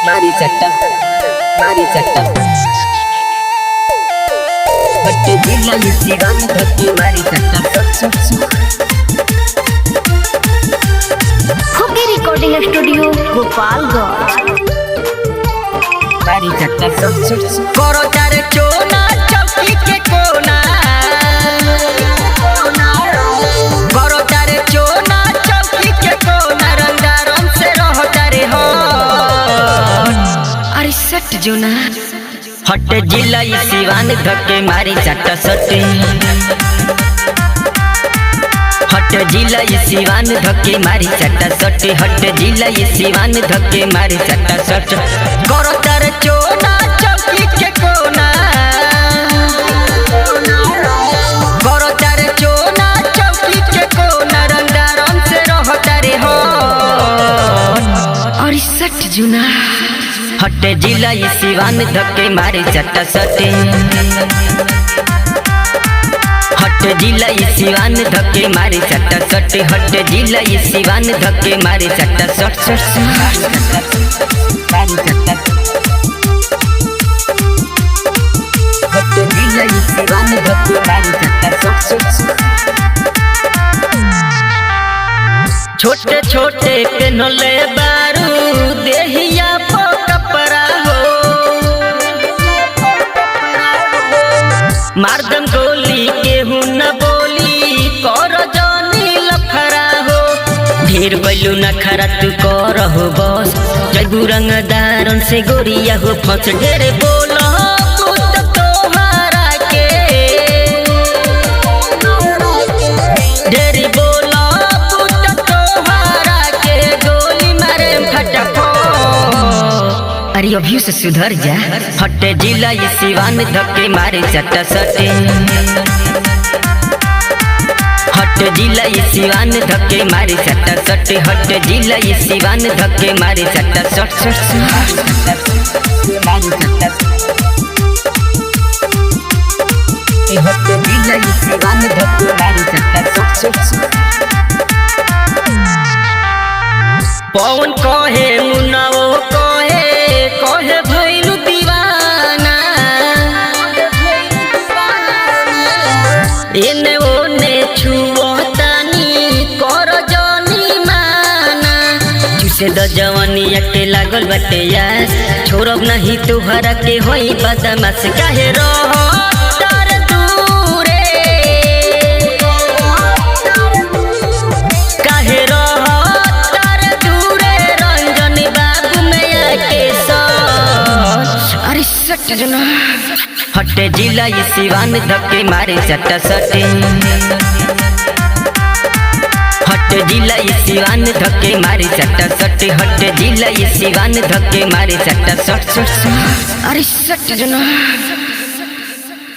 मारी चट्टा बट्टे जिला सिवान धक्के मारी चट्टा होगी रिकॉर्डिंग स्टूडियो गोपालगंज। मारी चट्टा करो तारे चोना चौकी के कोना करो तारे चोना चौकी के कोना रंगारम से रहो तारे हो अरे सट जोना हट जिला सिवान धक्के मारी चट्टा सटे हट जिला सिवान धक्के मारी चट्टा सटे हट जिला सिवान धक्के मारी चट्टा सट करो तारे चोना चौकी के कोना करो तारे चोना चौकी के कोना रंगारम से रहो तारे हो और सट जुना हट जिला सिवान धक्के मारी चट्टा सटे हट जिला सिवान धक्के मारी चट्टा सटे हट जिला सिवान धक्के मारी चट्टा सट मारी चट्टा हट जिला सिवान धक्के मारी चट्टा सट छोटे छोटे पेनले बारू देहिया पो कपड़ा हो मारदम गोली केहू न बोली कर जानी लफरा हो ढेर बैलू न खरा तू कर हो बस जगू रंगदारन से गोरिया हो फंस ढेर बोलो पुत तोहरा के ढेर बोलो पुत तोहरा के गोली मारे फटफो अरे अभी से सुधर जा हट जिला सिवान धक्के मारे चट्टा सटे हट जिला सिवान धक्के मारे चट्टा सटे हट जिला सिवान धक्के मारे चट्टा सट हट जिला सिवान धक्के मारे चट्टा सट पवन कहे मुन्नाओ कहे भइलु दीवाना एने ओने छुअतानी कर जानी माना चुसे द जवानिया के लागल बाटे यास छोड़ब नहीं तुहरा के होई बदमाश काहे रहो तर दूरे काहे रहो तर दूरे रंजन बाबू में आके अरे सट जना हट जिला सिवान धक्के मारे चट्टा सटे हट जिला सिवान धक्के मारे चट्टा सटे हट जिला सिवान धक्के मारे चट्टा सट अरे सट जना।